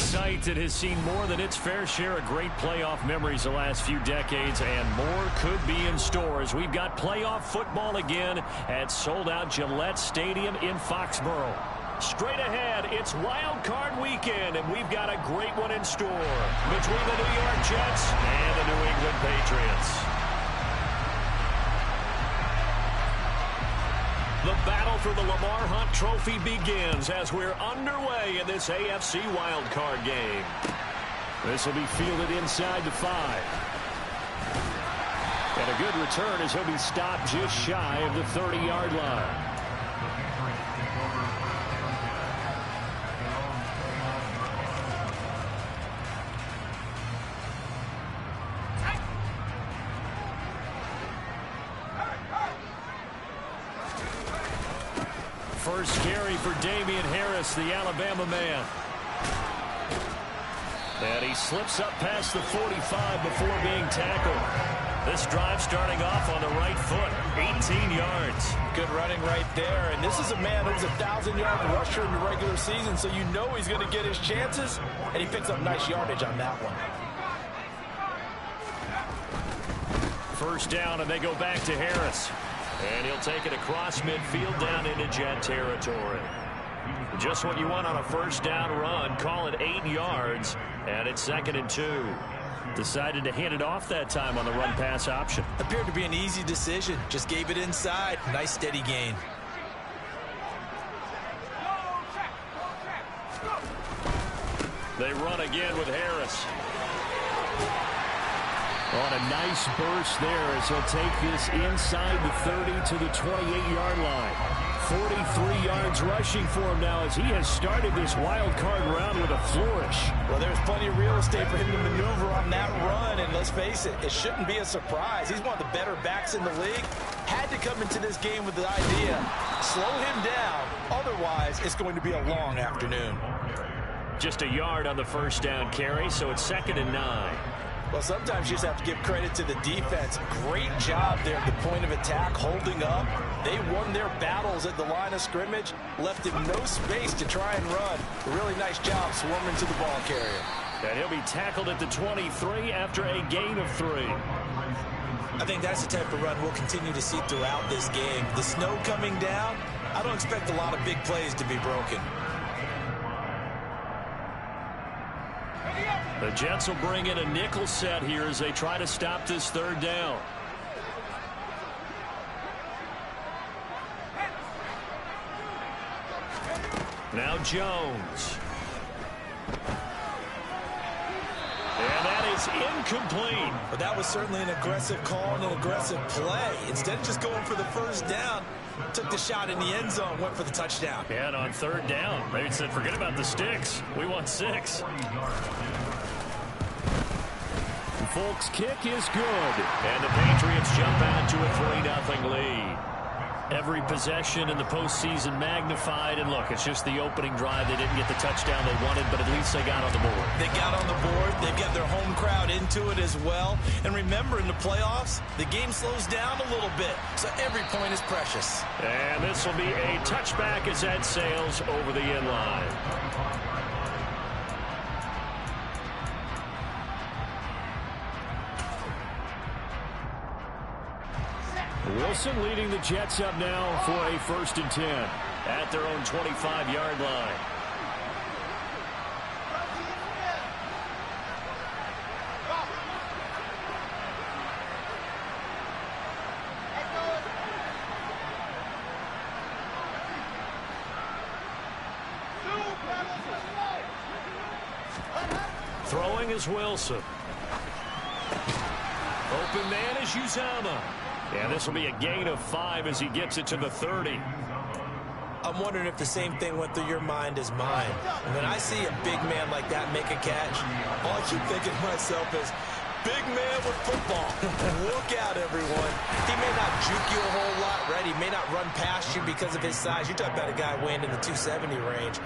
site that has seen more than its fair share of great playoff memories the last few decades, and more could be in store as we've got playoff football again at sold-out Gillette Stadium in Foxborough. Straight ahead, it's Wild Card weekend, and we've got a great one in store between the New York Jets and the New England Patriots. The battle for the Lamar Hunt Trophy begins as we're underway in this AFC wildcard game. This will be fielded inside the 5. And a good return as he'll be stopped just shy of the 30-yard line. First carry for Damian Harris, the Alabama man. And he slips up past the 45 before being tackled. This drive starting off on the right foot, 18 yards. Good running right there. And this is a man who's a 1,000-yard rusher in the regular season, so you know he's going to get his chances. And he picks up nice yardage on that one. First down, and they go back to Harris. And he'll take it across midfield down into Jet territory. Just what you want on a first down run. Call it 8 yards, and it's 2nd and 2. Decided to hand it off that time on the run-pass option. Appeared to be an easy decision. Just gave it inside. Nice steady gain. They run again with Harris. On a nice burst there as he'll take this inside the 30 to the 28-yard line. 43 yards rushing for him now as he has started this wild card round with a flourish. Well, there's plenty of real estate for him to maneuver on that run, and let's face it, it shouldn't be a surprise. He's one of the better backs in the league. Had to come into this game with the idea, slow him down, otherwise it's going to be a long afternoon. Just a yard on the first down carry, so it's 2nd and 9. Well, sometimes you just have to give credit to the defense. Great job there at the point of attack, holding up. They won their battles at the line of scrimmage, left him no space to try and run. A really nice job swarming to the ball carrier. And he'll be tackled at the 23 after a gain of 3. I think that's the type of run we'll continue to see throughout this game. The snow coming down, I don't expect a lot of big plays to be broken. The Jets will bring in a nickel set here as they try to stop this third down. Now Jones. And that is incomplete. But that was certainly an aggressive call and an aggressive play. Instead of just going for the first down, took the shot in the end zone, went for the touchdown. And on third down, they said, forget about the sticks. We want 6. Folks' kick is good. And the Patriots jump out to a 3-0 lead. Every possession in the postseason magnified. And look, it's just the opening drive. They didn't get the touchdown they wanted, but at least they got on the board. They got on the board. They've got their home crowd into it as well. And remember, in the playoffs, the game slows down a little bit. So every point is precious. And this will be a touchback as that sails over the end line. Wilson leading the Jets up now for a 1st and 10 at their own 25-yard line. Throwing is Wilson. Open man is Uzama. And this will be a gain of 5 as he gets it to the 30. I'm wondering if the same thing went through your mind as mine. When I see a big man like that make a catch, all I keep thinking to myself is, big man with football. Look out, everyone. He may not juke you a whole lot, right? He may not run past you because of his size. You're talking about a guy weighing in the 270 range.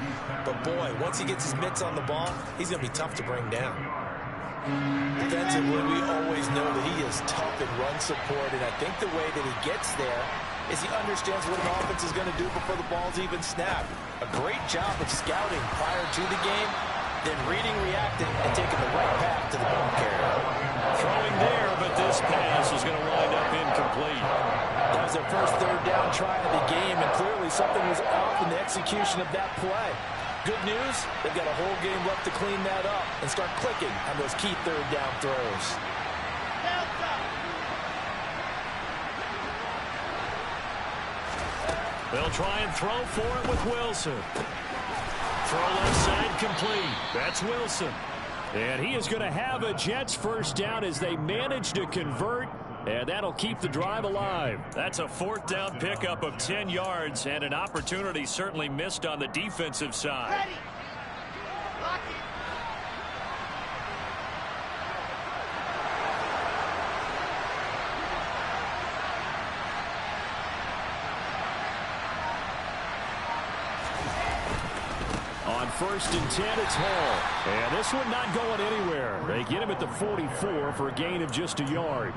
But, boy, once he gets his mitts on the ball, he's going to be tough to bring down. Defensively, we always know that he is tough in run support, and I think the way that he gets there is he understands what an offense is going to do before the ball's even snapped. A great job of scouting prior to the game, then reading, reacting, and taking the right path to the ball carrier. Throwing there, but this pass is going to wind up incomplete. That was their first third down try of the game, and clearly something was off in the execution of that play. Good news, they've got a whole game left to clean that up and start clicking on those key third down throws. They'll try and throw for it with Wilson. Throw left side complete. That's Wilson. And he is going to have a Jets first down as they manage to convert, and that'll keep the drive alive. That's a fourth down pickup of 10 yards and an opportunity certainly missed on the defensive side. Ready. Lock it. On 1st and 10, it's Hall. And this one not going anywhere. They get him at the 44 for a gain of just a yard.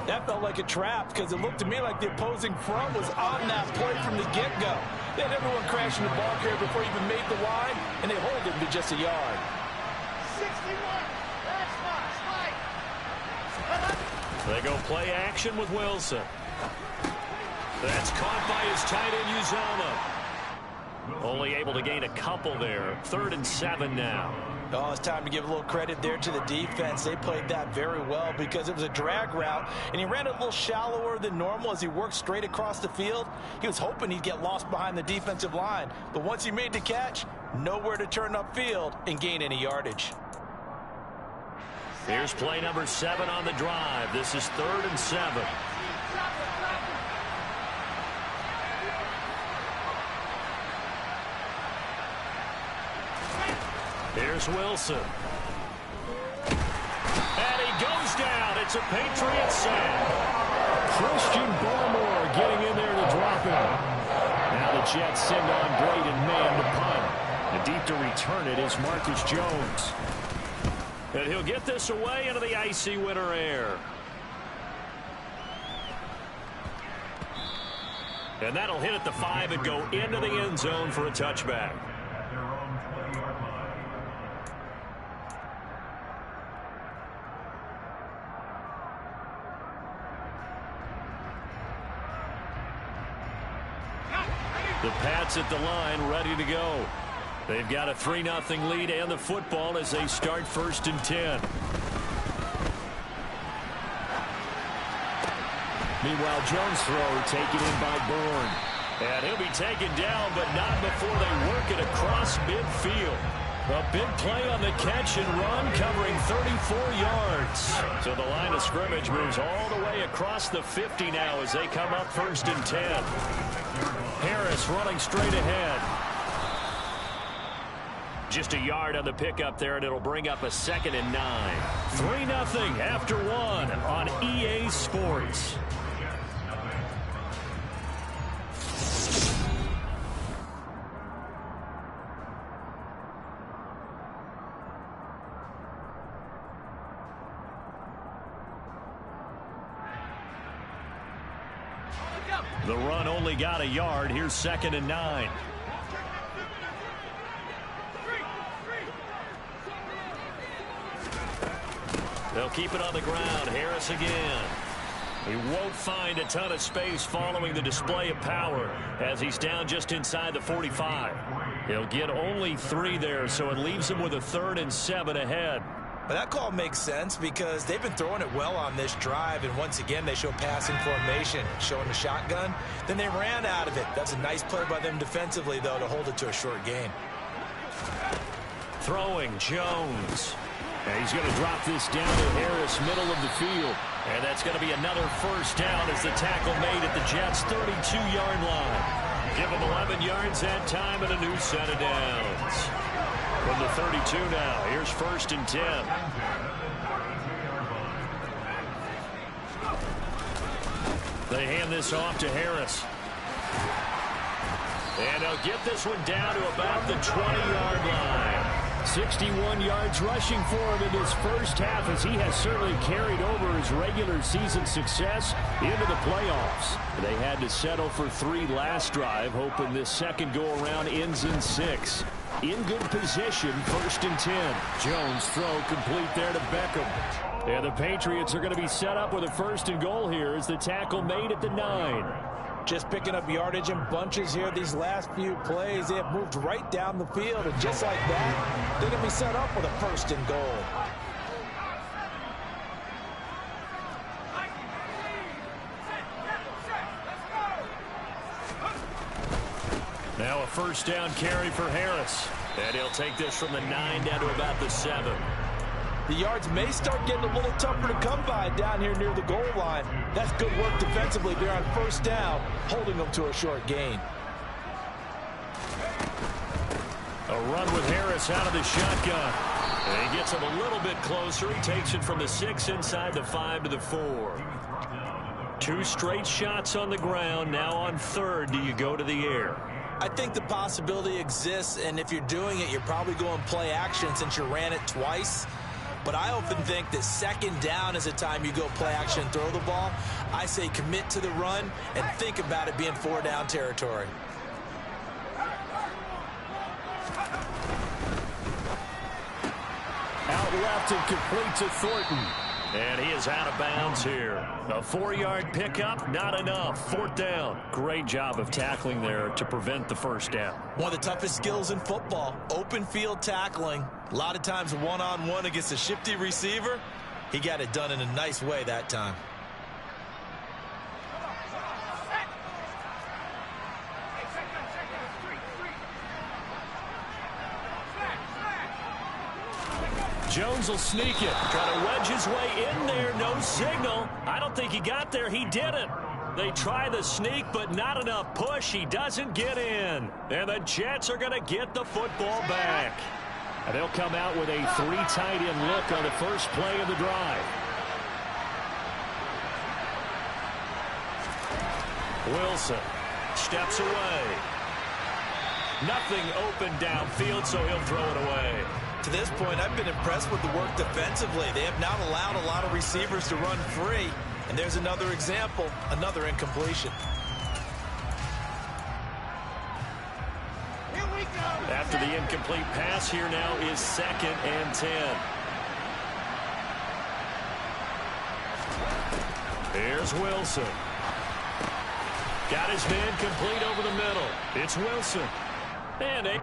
That felt like a trap because it looked to me like the opposing front was on that play from the get-go. They had everyone crashing the ball carrier before he even made the line, and they hold him to just a yard. 61. That's my They go play action with Wilson. That's caught by his tight end, Uzomah. Only able to gain a couple there. 3rd and 7 now. Oh, it's time to give a little credit there to the defense. They played that very well because it was a drag route, and he ran it a little shallower than normal as he worked straight across the field. He was hoping he'd get lost behind the defensive line, but once he made the catch, nowhere to turn upfield and gain any yardage. Here's play number 7 on the drive. This is 3rd and 7. Here's Wilson. And he goes down. It's a Patriot sack. Christian Barmore getting in there to drop him. Now the Jets send on Braden Mann to punt. And deep to return it is Marcus Jones. And he'll get this away into the icy winter air. And that'll hit at the 5 and go into the end zone for a touchback. The Pats at the line, ready to go. They've got a 3-0 lead and the football as they start 1st and 10. Meanwhile, Jones' throw taken in by Bourne. And he'll be taken down, but not before they work it across midfield. A big play on the catch and run, covering 34 yards. So the line of scrimmage moves all the way across the 50 now as they come up 1st and 10. Harris running straight ahead. Just a yard on the pickup there, and it'll bring up a 2nd and 9. 3-0 after 1 on EA Sports. The run only got a yard. Here's 2nd and 9. They'll keep it on the ground. Harris again. He won't find a ton of space following the display of power as he's down just inside the 45. He'll get only 3 there, so it leaves him with a 3rd and 7 ahead. But that call makes sense because they've been throwing it well on this drive, and once again they show passing formation, showing the shotgun. Then they ran out of it. That's a nice play by them defensively, though, to hold it to a short gain. Throwing Jones. And he's going to drop this down to Harris, middle of the field. And that's going to be another 1st down as the tackle made at the Jets' 32-yard line. Give them 11 yards that time and a new set of downs. From the 32 now, here's 1st and 10. They hand this off to Harris. And they'll get this one down to about the 20-yard line. 61 yards rushing for him in his first half as he has certainly carried over his regular season success into the playoffs. They had to settle for 3 last drive, hoping this second go-around ends in 6. in good position, 1st and 10. Jones throw complete there to Beckham. And the Patriots are going to be set up with a 1st and goal here as the tackle made at the 9. Just picking up yardage in bunches here these last few plays. They have moved right down the field, and just like that, they're going to be set up with a 1st and goal. Now a 1st down carry for Harris. And he'll take this from the 9 down to about the 7. The yards may start getting a little tougher to come by down here near the goal line. That's good work defensively there on 1st down, holding them to a short gain. A run with Harris out of the shotgun. And he gets him a little bit closer. He takes it from the 6 inside the 5 to the 4. 2 straight shots on the ground. Now on 3rd, do you go to the air? I think the possibility exists, and if you're doing it, you're probably going play action since you ran it twice. But I often think that 2nd down is a time you go play action and throw the ball. I say commit to the run and think about it being 4 down territory. Out left and complete to Thornton. And he is out of bounds here. A 4-yard pickup, not enough. 4th down. Great job of tackling there to prevent the 1st down. One of the toughest skills in football, open field tackling. A lot of times one-on-one against a shifty receiver. He got it done in a nice way that time. Jones will sneak it. Try to wedge his way in there. No signal. I don't think he got there. He didn't. They try the sneak, but not enough push. He doesn't get in. And the Jets are going to get the football back. And they'll come out with a 3 tight end look on the first play of the drive. Wilson steps away. Nothing open downfield, so he'll throw it away. To this point, I've been impressed with the work defensively. They have not allowed a lot of receivers to run free. And there's another example, another incompletion. Here we go. After the incomplete pass, here now is 2nd and 10. Here's Wilson. Got his man complete over the middle. It's Wilson. And a...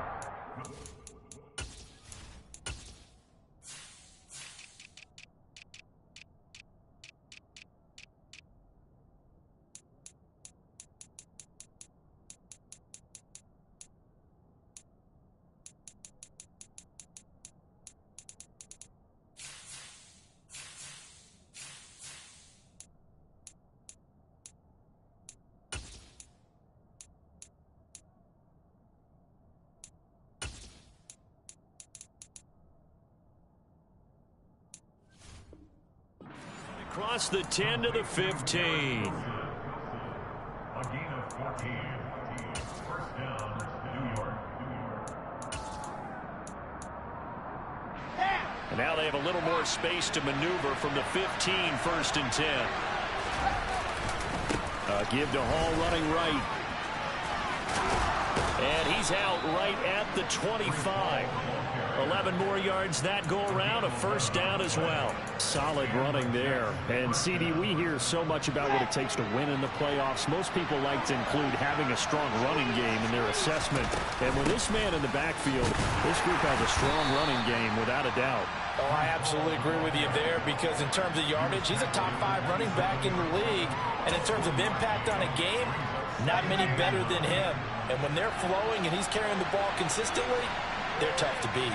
Across the 10 to the 15. A gain of 14. 1st down, New York. And now they have a little more space to maneuver from the 15, 1st and 10. Give to Hall running right. And he's out right at the 25. 11 more yards that go around, a 1st down as well. Solid running there. And CD, we hear so much about what it takes to win in the playoffs. Most people like to include having a strong running game in their assessment. And with this man in the backfield, this group has a strong running game without a doubt. Oh, I absolutely agree with you there, because in terms of yardage, he's a top 5 running back in the league. And in terms of impact on a game, not many better than him. And when they're flowing and he's carrying the ball consistently, they're tough to beat.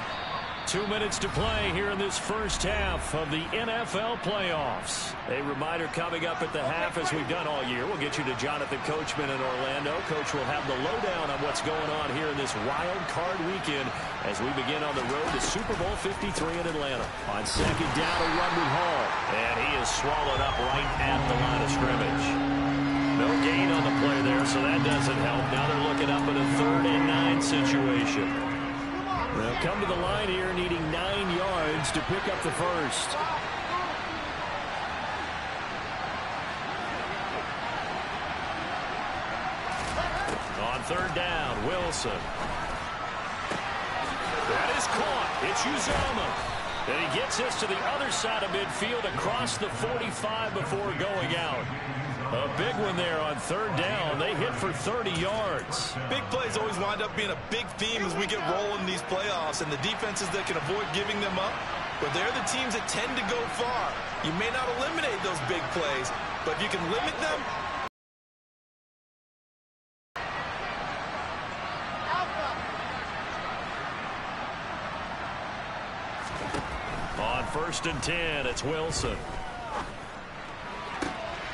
2 minutes to play here in this first half of the NFL playoffs. A reminder coming up at the half, as we've done all year. We'll get you to Jonathan Coachman in Orlando. Coach will have the lowdown on what's going on here in this wild card weekend as we begin on the road to Super Bowl 53 in Atlanta. On 2nd down, a run with Hall. And he is swallowed up right at the line of scrimmage. No gain on the play there, so that doesn't help. Now they're looking up at a 3rd and 9 situation. They'll come to the line here needing 9 yards to pick up the 1st. On 3rd down, Wilson. is caught. It's Uzomah. And he gets this to the other side of midfield across the 45 before going out. A big one there on third down. They hit for 30 yards. Big plays always wind up being a big theme as we get rolling in these playoffs, and the defenses that can avoid giving them up, but they're the teams that tend to go far. You may not eliminate those big plays, but if you can limit them. On 1st and 10, it's Wilson.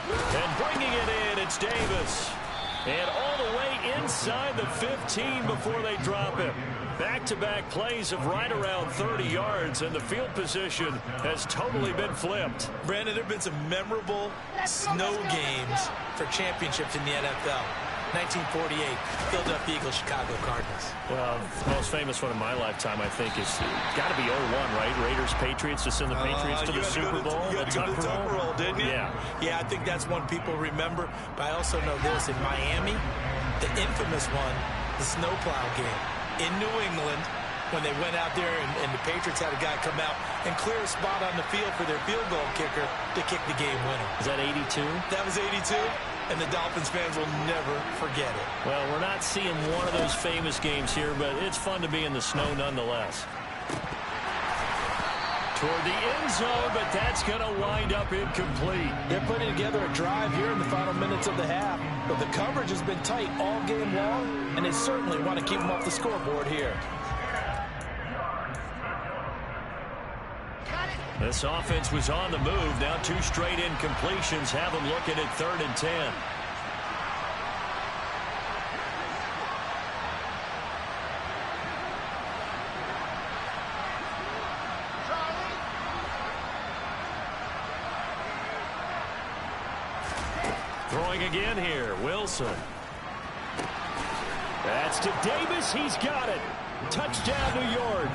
And bringing it in, it's Davis. And all the way inside the 15 before they drop him. Back-to-back plays of right around 30 yards, and the field position has totally been flipped. Brandon, there have been some memorable snow games for championships in the NFL. 1948, Philadelphia Eagles, Chicago Cardinals. Well, the most famous one in my lifetime, I think, is got to be 01, right? Raiders-Patriots to send the Patriots to the Super Bowl. You had to go to the Tucker Roll, didn't you? Yeah. Yeah, I think that's one people remember. But I also know this. In Miami, the infamous one, the snowplow game. In New England, when they went out there and the Patriots had a guy come out and clear a spot on the field for their field goal kicker to kick the game winner. Is that 82? That was 82. And the Dolphins fans will never forget it. Well, we're not seeing one of those famous games here, but it's fun to be in the snow nonetheless. Toward the end zone, but that's going to wind up incomplete. They're putting together a drive here in the final minutes of the half, but the coverage has been tight all game long, and they certainly want to keep them off the scoreboard here. This offense was on the move. Now 2 straight incompletions have them looking at 3rd and 10. Throwing again here, Wilson. That's to Davis. He's got it. Touchdown, New York.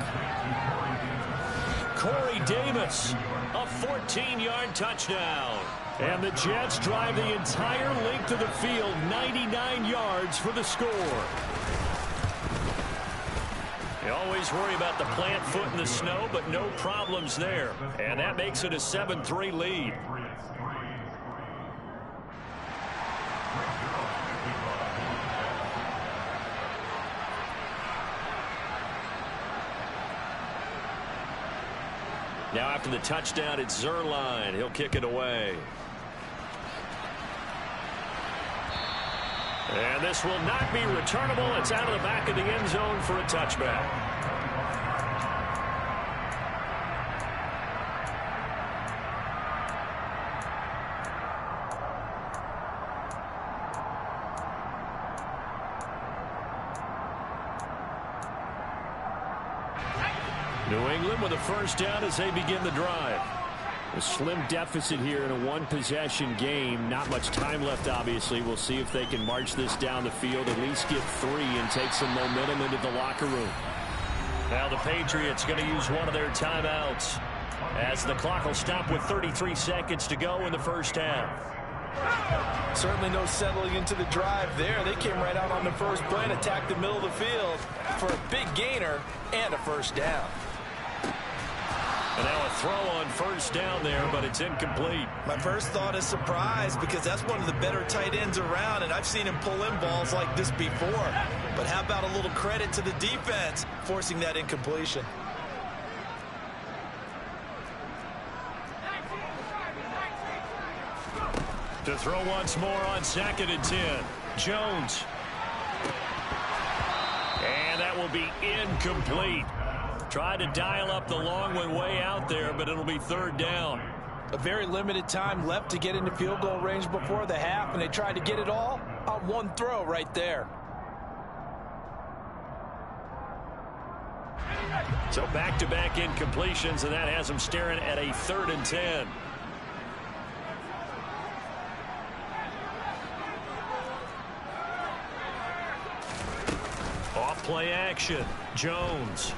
Corey Davis, a 14-yard touchdown. And the Jets drive the entire length of the field, 99 yards for the score. You always worry about the plant foot in the snow, but no problems there. And that makes it a 7-3 lead. Now after the touchdown, it's Zerline. He'll kick it away. And this will not be returnable. It's out of the back of the end zone for a touchback. New England with a first down as they begin the drive. A slim deficit here in a one-possession game. Not much time left, obviously. We'll see if they can march this down the field, at least get 3 and take some momentum into the locker room. Now the Patriots going to use one of their timeouts as the clock will stop with 33 seconds to go in the first half. Certainly no settling into the drive there. They came right out on the first play and attacked the middle of the field for a big gainer and a first down. And now a throw on first down there, but it's incomplete. My first thought is surprise because that's one of the better tight ends around, and I've seen him pull in balls like this before. But how about a little credit to the defense forcing that incompletion? To throw once more on 2nd and 10. Jones. And that will be incomplete. Tried to dial up the long one way out there, but it'll be 3rd down. A very limited time left to get into field goal range before the half, and they tried to get it all on one throw right there. So back-to-back incompletions, and that has them staring at a 3rd and 10. Off play action. Jones.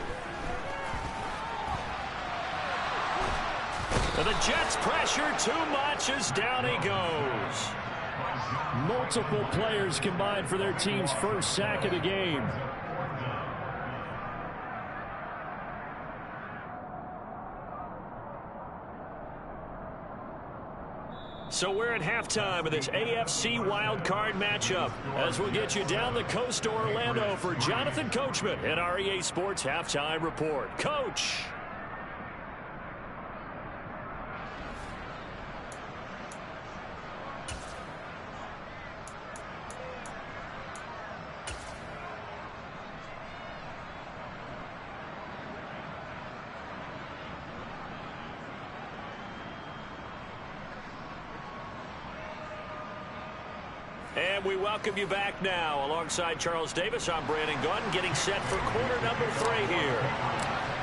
And the Jets pressure too much as down he goes. Multiple players combined for their team's first sack of the game. So we're at halftime of this AFC Wildcard matchup as we'll get you down the coast to Orlando for Jonathan Coachman in our EA Sports Halftime Report. Coach. And we welcome you back now. Alongside Charles Davis, I'm Brandon Gunn, getting set for quarter number 3 here.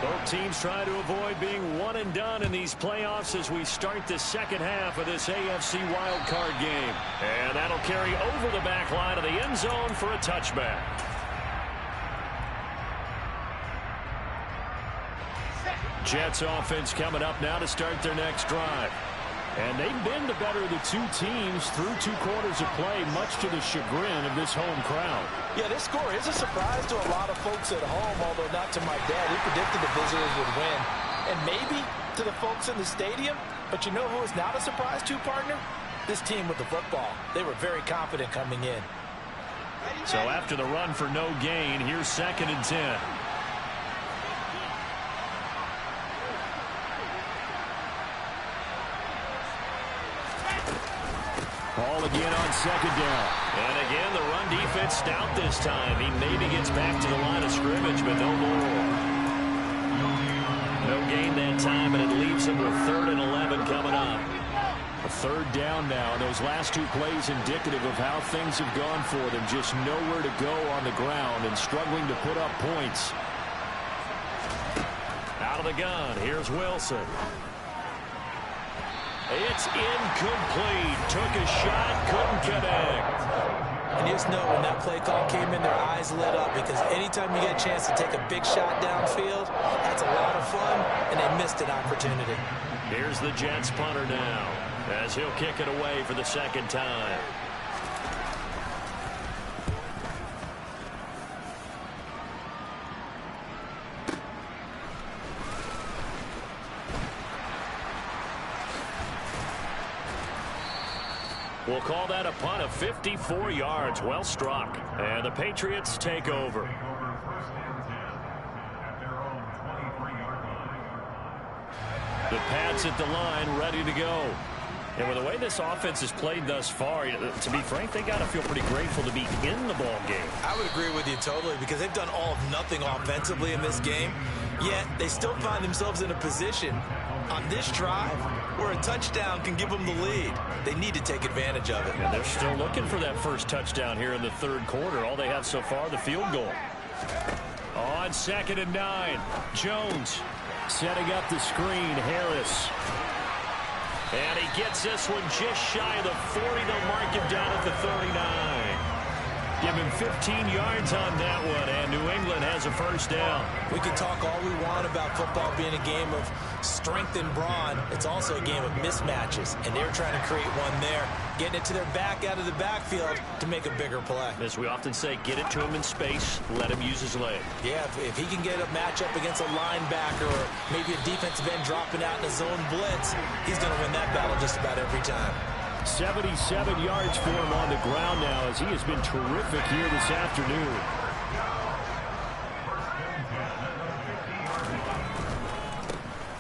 Both teams try to avoid being one and done in these playoffs as we start the second half of this AFC wildcard game. And that'll carry over the back line of the end zone for a touchback. Jets offense coming up now to start their next drive. And they've been the better of the two teams through 2 quarters of play, much to the chagrin of this home crowd. Yeah, this score is a surprise to a lot of folks at home, although not to my dad. He predicted the visitors would win. And maybe to the folks in the stadium. But you know who is not a surprise to, partner? This team with the football. They were very confident coming in. So after the run for no gain, here's 2nd and 10. Ball again on 2nd down. And again, the run defense stout this time. He maybe gets back to the line of scrimmage, but no more. No gain that time, and it leaves him with 3rd and 11 coming up. A 3rd down now. Those last 2 plays indicative of how things have gone for them. Just nowhere to go on the ground and struggling to put up points. Out of the gun, here's Wilson. It's incomplete. Took a shot, couldn't connect. And you just know when that play call came in, their eyes lit up, because anytime you get a chance to take a big shot downfield, that's a lot of fun, and they missed an opportunity. Here's the Jets punter now, as he'll kick it away for the 2nd time. We'll call that a punt of 54 yards. Well struck. And the Patriots take over. The Pats at the line, ready to go. And with the way this offense has played thus far, to be frank, they got to feel pretty grateful to be in the ball game. I would agree with you totally, because they've done all of nothing offensively in this game, yet they still find themselves in a position on this drive where a touchdown can give them the lead. They need to take advantage of it. And they're still looking for that first touchdown here in the 3rd quarter. All they have so far, the field goal. On 2nd and 9, Jones setting up the screen. Harris. And he gets this one just shy of the 40. They'll mark him down at the 39. Give him 15 yards on that one, and New England has a 1st down. We can talk all we want about football being a game of strength and brawn. It's also a game of mismatches, and they're trying to create one there, getting it to their back out of the backfield to make a bigger play. As we often say, get it to him in space, let him use his leg. Yeah, if he can get a matchup against a linebacker or maybe a defensive end dropping out in a zone blitz, he's going to win that battle just about every time. 77 yards for him on the ground now, as he has been terrific here this afternoon.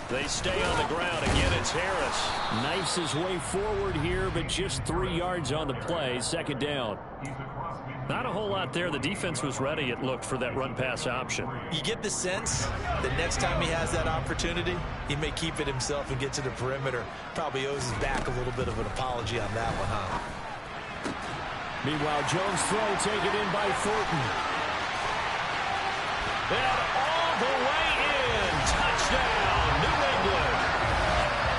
They stay on the ground. Again, it's Harris. Knifes his way forward here, but just 3 yards on the play. 2nd down. Not a whole lot there. The defense was ready, it looked, for that run-pass option. You get the sense that next time he has that opportunity, he may keep it himself and get to the perimeter. Probably owes his back a little bit of an apology on that one, huh? Meanwhile, Jones' throw taken in by Thornton. And all the way in. Touchdown, New England.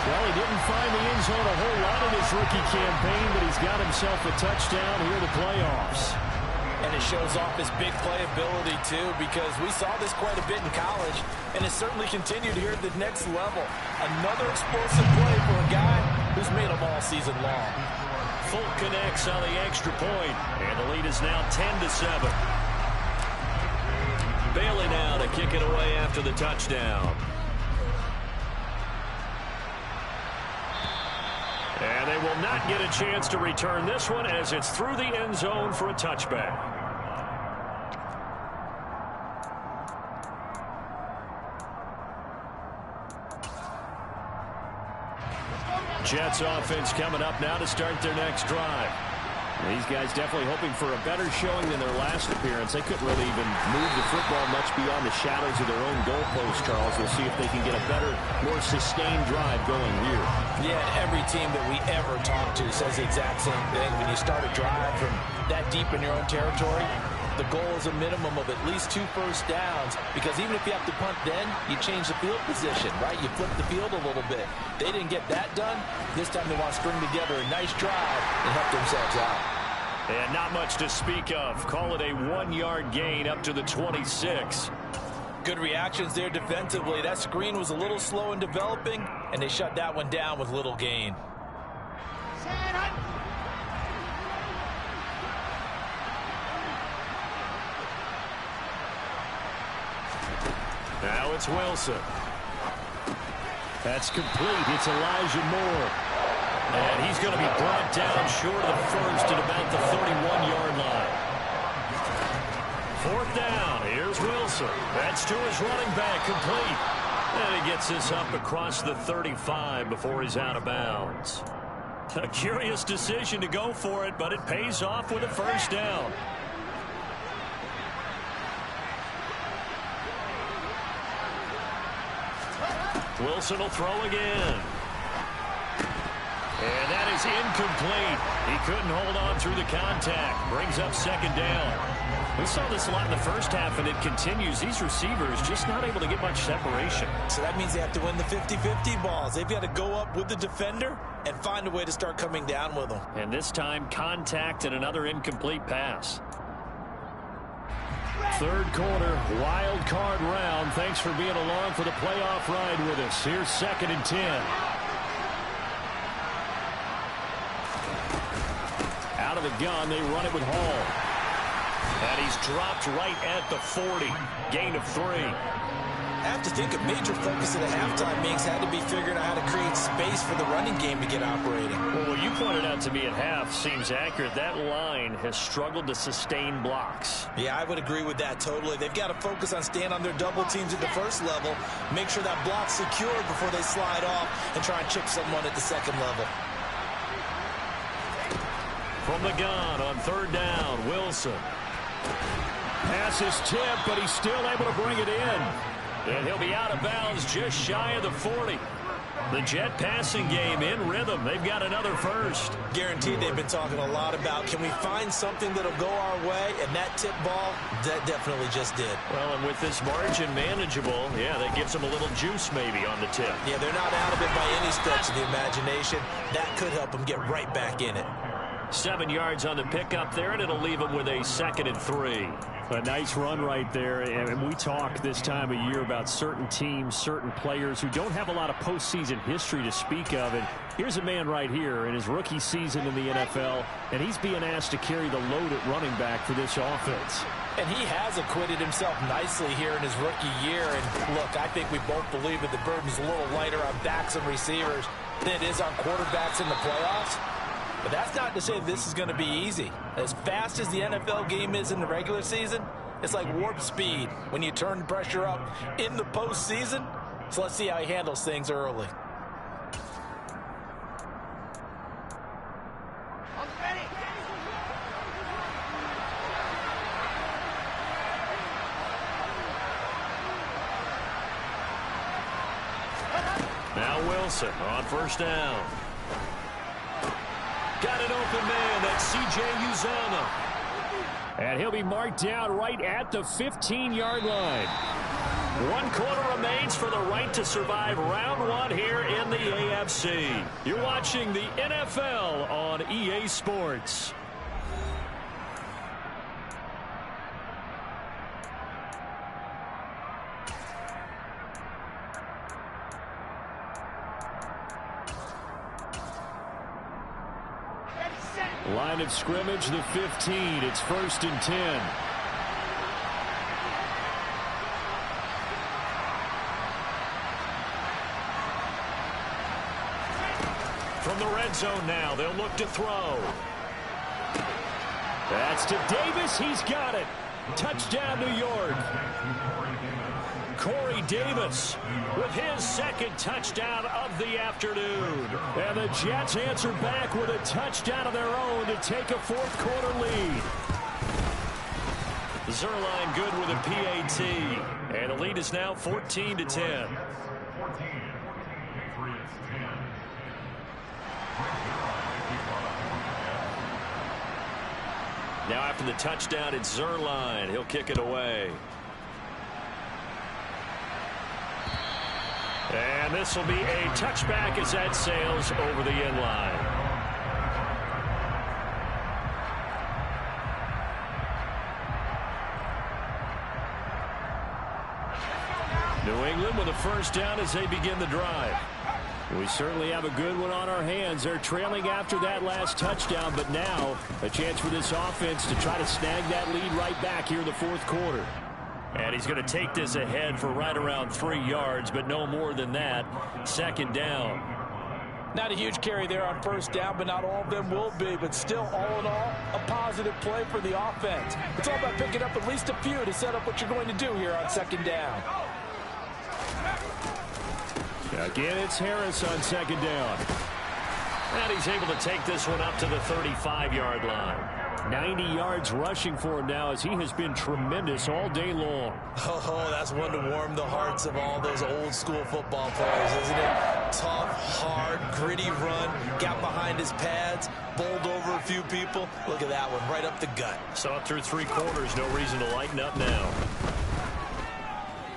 Well, he didn't find the end zone a whole lot in his rookie campaign, but he's got himself a touchdown here in the playoffs. And it shows off his big playability, too, because we saw this quite a bit in college, and it certainly continued here at the next level. Another explosive play for a guy who's made them all season long. Folk connects on the extra point, and the lead is now 10-7. Bailey now to kick it away after the touchdown. And they will not get a chance to return this one as it's through the end zone for a touchback. Jets offense coming up now to start their next drive. These guys definitely hoping for a better showing than their last appearance. They couldn't really even move the football much beyond the shadows of their own goalpost, Charles. We'll see if they can get a better, more sustained drive going here. Yeah, every team that we ever talk to says the exact same thing. When you start a drive from that deep in your own territory, the goal is a minimum of at least 2 first downs, because even if you have to punt then, you change the field position, right? You flip the field a little bit. They didn't get that done. This time they want to string together a nice drive and help themselves out. And not much to speak of. Call it a 1-yard gain up to the 26. Good reactions there defensively. That screen was a little slow in developing, and they shut that one down with little gain. Now it's Wilson. That's complete. It's Elijah Moore. And he's going to be brought down short of the first at about the 31-yard line. 4th down. Here's Wilson. That's to his running back, complete. And he gets this up across the 35 before he's out of bounds. A curious decision to go for it, but it pays off with a first down. Wilson will throw again. And that is incomplete. He couldn't hold on through the contact. Brings up 2nd down. We saw this a lot in the first half, and it continues. These receivers just not able to get much separation. So that means they have to win the 50-50 balls. They've got to go up with the defender and find a way to start coming down with them. And this time, contact and another incomplete pass. 3rd quarter, wild card round. Thanks for being along for the playoff ride with us. Here's 2nd and 10. Out of the gun, they run it with Hall. And he's dropped right at the 40. Gain of 3. I have to think a major focus of the halftime mix had to be figuring out how to create space for the running game to get operating. Well, what you pointed out to me at half seems accurate. That line has struggled to sustain blocks. Yeah, I would agree with that totally. They've got to focus on staying on their double teams at the first level, make sure that block's secure before they slide off, and try and chip someone at the 2nd level. From the gun on 3rd down, Wilson. Pass is tipped, but he's still able to bring it in. And he'll be out of bounds just shy of the 40. The Jet passing game in rhythm. They've got another first. Guaranteed they've been talking a lot about, can we find something that'll go our way? And that tip ball, that definitely just did. Well, and with this margin manageable, yeah, that gives them a little juice maybe on the tip. Yeah, they're not out of it by any stretch of the imagination. That could help them get right back in it. 7 yards on the pickup there, and it'll leave them with a 2nd and 3. A nice run right there, and we talk this time of year about certain teams, certain players who don't have a lot of postseason history to speak of, and here's a man right here in his rookie season in the NFL, and he's being asked to carry the load at running back for this offense. And he has acquitted himself nicely here in his rookie year, and look, I think we both believe that the burden's a little lighter on backs and receivers than it is on quarterbacks in the playoffs. But that's not to say this is going to be easy. As fast as the NFL game is in the regular season, it's like warp speed when you turn the pressure up in the postseason. So let's see how he handles things early. Now Wilson on 1st down. Got an open man. That's C.J. Uzomah. And he'll be marked down right at the 15-yard line. 1 quarter remains for the right to survive round 1 here in the AFC. You're watching the NFL on EA Sports. Line of scrimmage, the 15. It's 1st and 10. From the red red zone now. They'll look to throw. That's to Davis. He's got it. Touchdown, New York. Corey Davis with his second touchdown of the afternoon. And the Jets answer back with a touchdown of their own to take a fourth-quarter lead. Zerline good with a PAT. And the lead is now 14-10. Now after the touchdown, it's Zerline. He'll kick it away. And this will be a touchback as that sails over the end line. New England with a first down as they begin the drive. We certainly have a good one on our hands. They're trailing after that last touchdown, but now a chance for this offense to try to snag that lead right back here in the fourth quarter. And he's going to take this ahead for right around 3 yards, but no more than that. Second down. Not a huge carry there on first down, but not all of them will be. But still, all in all, a positive play for the offense. It's all about picking up at least a few to set up what you're going to do here on second down. Again, it's Harris on second down. And he's able to take this one up to the 35-yard line. 90 yards rushing for him now as he has been tremendous all day long. Oh, that's one to warm the hearts of all those old school football players, isn't it? Tough, hard, gritty run, got behind his pads, bowled over a few people. Look at that one, right up the gut. Saw it through 3 quarters, no reason to lighten up now.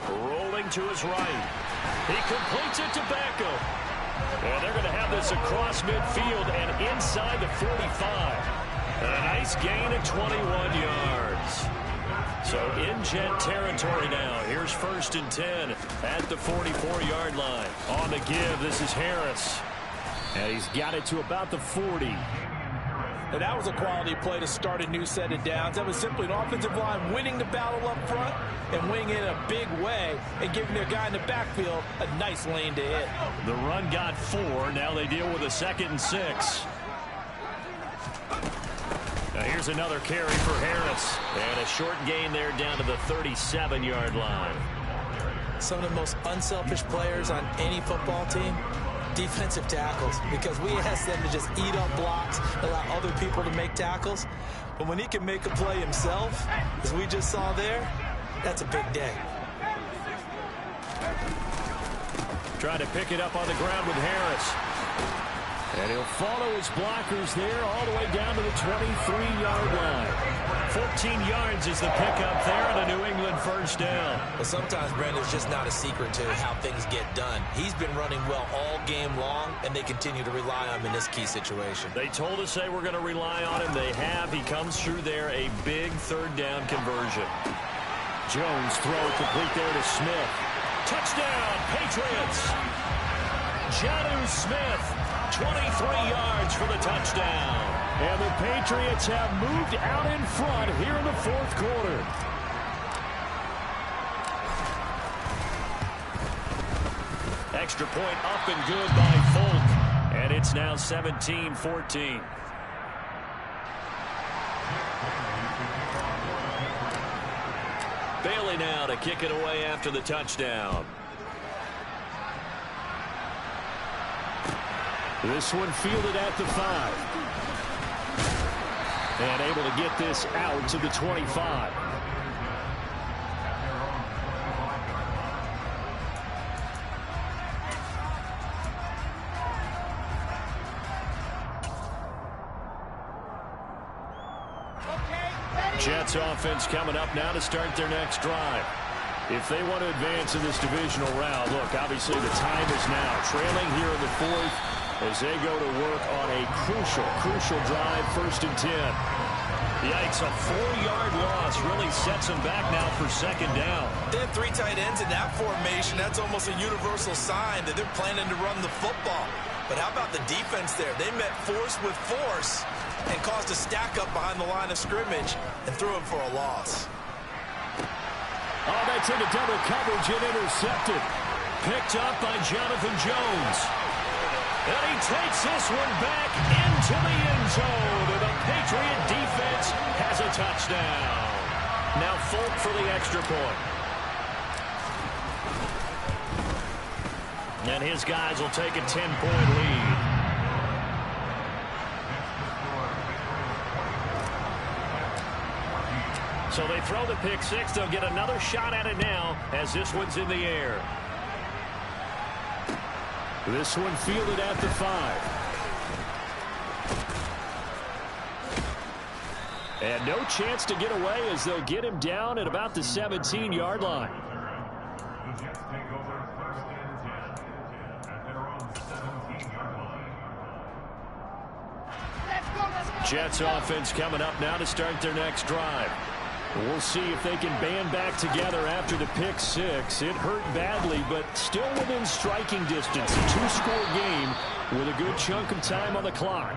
Rolling to his right. He completes it to Beckham. And they're going to have this across midfield and inside the 45. And a nice gain of 21 yards. So in Jet territory now. Here's 1st and 10 at the 44-yard line. On the give, this is Harris. And he's got it to about the 40. And that was a quality play to start a new set of downs. That was simply an offensive line winning the battle up front and winning it in a big way and giving their guy in the backfield a nice lane to hit. The run got 4. Now they deal with a 2nd and 6. Now here's another carry for Harris. And a short gain there down to the 37-yard line. Some of the most unselfish players on any football team, defensive tackles, because we ask them to just eat up blocks, allow other people to make tackles. But when he can make a play himself, as we just saw there, that's a big day. Trying to pick it up on the ground with Harris. And he'll follow his blockers there all the way down to the 23-yard line. 14 yards is the pickup there and a New England first down. Well, sometimes, Brandon, it's just not a secret to how things get done. He's been running well all game long, and they continue to rely on him in this key situation. They told us they were going to rely on him. They have. He comes through there, a big third down conversion. Jones throw complete there to Smith. Touchdown, Patriots. Jonnu Smith, 23 yards for the touchdown. And the Patriots have moved out in front here in the fourth quarter. Extra point up and good by Folk. And it's now 17-14. Bailey now to kick it away after the touchdown. This one fielded at the 5. And able to get this out to the 25. Jets offense coming up now to start their next drive. If they want to advance in this divisional round, look, obviously the time is now. Trailing here in the 4th as they go to work on a crucial drive, 1st and 10. Yikes, a 4-yard loss really sets them back now for 2nd down. They have 3 tight ends in that formation. That's almost a universal sign that they're planning to run the football. But how about the defense there? They met force with force and caused a stack up behind the line of scrimmage and threw him for a loss. Oh, that's into double coverage and intercepted. Picked up by Jonathan Jones. And he takes this one back into the end zone. And the Patriot defense has a touchdown. Now Folk for the extra point. And his guys will take a 10-point lead. So they throw the pick six. They'll get another shot at it now as this one's in the air. This one fielded at the 5. And no chance to get away as they'll get him down at about the 17-yard line. The Jets take over first and 10 at their own 17-yard line. Jets offense coming up now to start their next drive. We'll see if they can band back together after the pick six. It hurt badly, but still within striking distance. A 2-score game with a good chunk of time on the clock.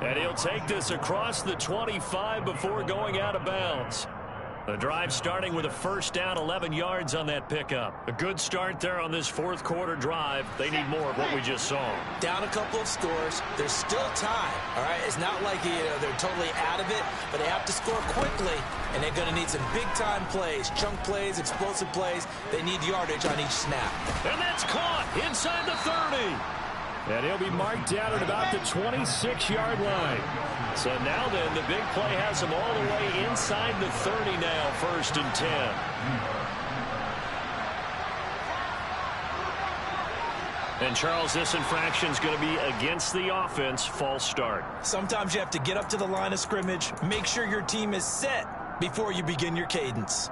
And he'll take this across the 25 before going out of bounds. The drive starting with a first down, 11 yards on that pickup. A good start there on this fourth quarter drive. They need more of what we just saw. Down a couple of scores. There's still time. All right, it's not like they're totally out of it, but they have to score quickly, and they're going to need some big-time plays, chunk plays, explosive plays. They need yardage on each snap. And that's caught inside the 30. And he'll be marked down at about the 26-yard line. So now then, the big play has him all the way inside the 30 now, first and 10. And Charles, this infraction is going to be against the offense. False start. Sometimes you have to get up to the line of scrimmage, make sure your team is set before you begin your cadence.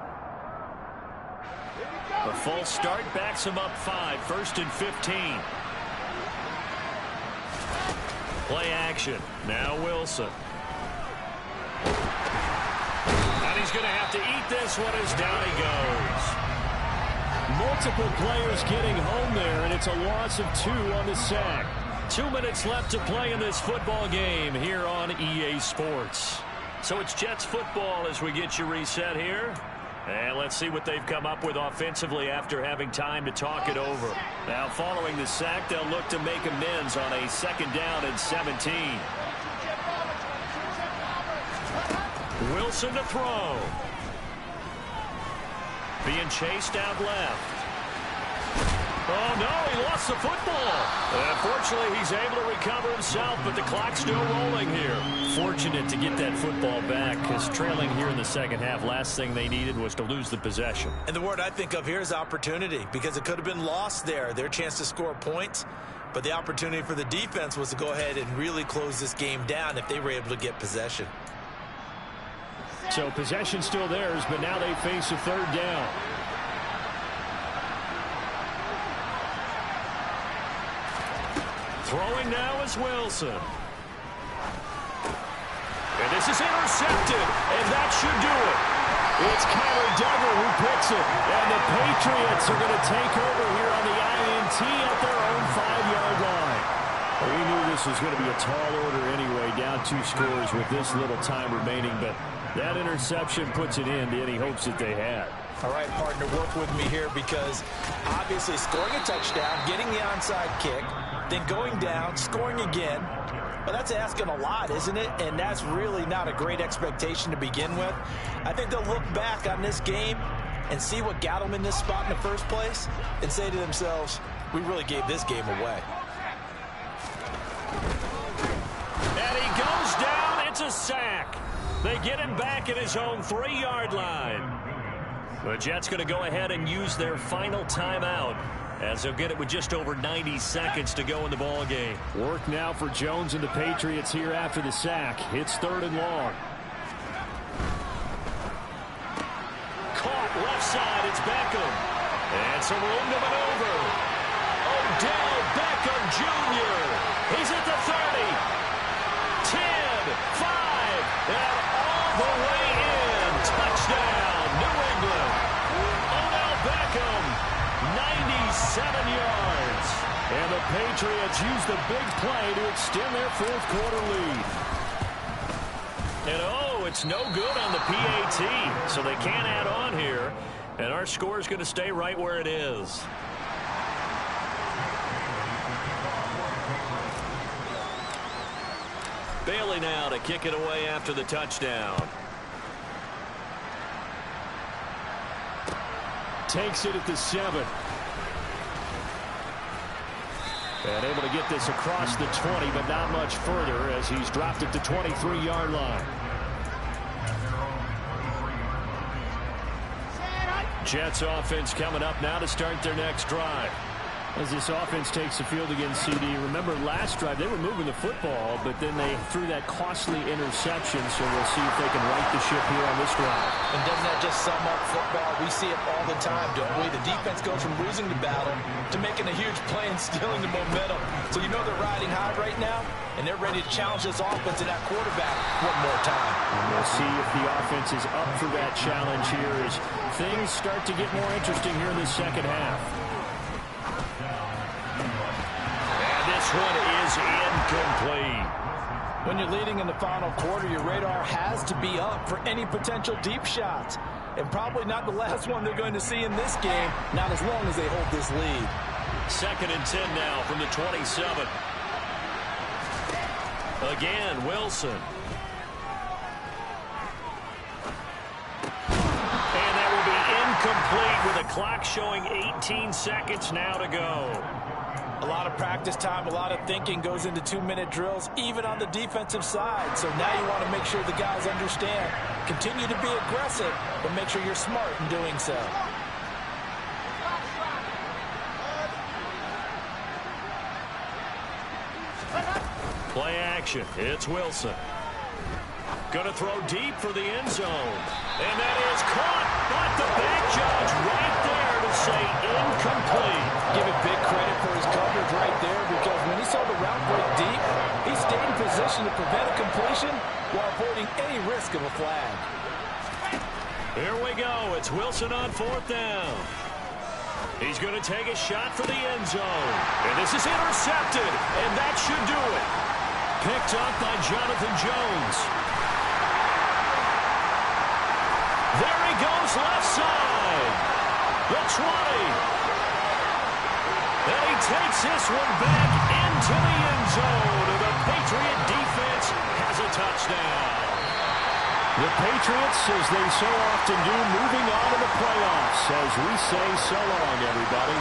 A false start backs him up 5, first and 15. Play action. Now Wilson. And he's going to have to eat this one as down he goes. Multiple players getting home there, and it's a loss of 2 on the sack. 2 minutes left to play in this football game here on EA Sports. So it's Jets football as we get you reset here. And let's see what they've come up with offensively after having time to talk it over. Now, following the sack, they'll look to make amends on a second down and 17. Wilson to throw. Being chased out left. Oh, no, he lost the football. Unfortunately, he's able to recover himself, but the clock's still rolling here. Fortunate to get that football back, because trailing here in the second half, last thing they needed was to lose the possession. And the word I think of here is opportunity, because it could have been lost there, their chance to score points. But the opportunity for the defense was to go ahead and really close this game down if they were able to get possession. So possession still theirs, but now they face a third down. Throwing now is Wilson. And this is intercepted, and that should do it. It's Kyler Duggar who picks it, and the Patriots are going to take over here on the INT at their own 5-yard line. We knew this was going to be a tall order anyway, down 2 scores with this little time remaining, but that interception puts an end to any hopes that they had. All right, partner, work with me here, because obviously scoring a touchdown, getting the onside kick, then going down, scoring again. But that's asking a lot, isn't it? And that's really not a great expectation to begin with. I think they'll look back on this game and see what got them in this spot in the first place and say to themselves, we really gave this game away. And he goes down. It's a sack. They get him back at his own 3-yard line. The Jets going to go ahead and use their final timeout, as they'll get it with just over 90 seconds to go in the ball game. Work now for Jones and the Patriots here after the sack. It's 3rd and long. Caught left side. It's Beckham. And some room to maneuver. Odell Beckham Jr. He's at the 30. 10, 5, and all the way in. Touchdown, New England. Odell Beckham, 97 yards. And the Patriots use the big play to extend their fourth quarter lead. And oh, it's no good on the PAT, so they can't add on here. And our score is going to stay right where it is. Bailey now to kick it away after the touchdown. Takes it at the 7. And able to get this across the 20, but not much further as he's dropped it to 23-yard line. Jets offense coming up now to start their next drive. As this offense takes the field against CD, remember last drive they were moving the football, but then they threw that costly interception, so we'll see if they can right the ship here on this drive. And doesn't that just sum up football? We see it all the time, don't we? The defense goes from losing the battle to making a huge play and stealing the momentum. So you know they're riding high right now, and they're ready to challenge this offense and that quarterback one more time. And we'll see if the offense is up for that challenge here as things start to get more interesting here in the second half. This one is incomplete. When you're leading in the final quarter, your radar has to be up for any potential deep shots. And probably not the last one they're going to see in this game, not as long as they hold this lead. 2nd and 10 now from the 27. Again, Wilson. And that will be incomplete with a clock showing 18 seconds now to go. A lot of practice time, a lot of thinking goes into 2-minute drills, even on the defensive side. So now you want to make sure the guys understand. Continue to be aggressive, but make sure you're smart in doing so. Play action. It's Wilson. Going to throw deep for the end zone. And that is caught. But the back judge right there to say incomplete. Give it big credit for his coverage right there, because when he saw the route break deep, he stayed in position to prevent a completion while avoiding any risk of a flag. Here we go. It's Wilson on 4th down. He's going to take a shot for the end zone. And this is intercepted. And that should do it. Picked up by Jonathan Jones. There he goes, left side. The 20. And he takes this one back into the end zone. And the Patriot defense has a touchdown. The Patriots, as they so often do, moving on to the playoffs as we say so long, everybody.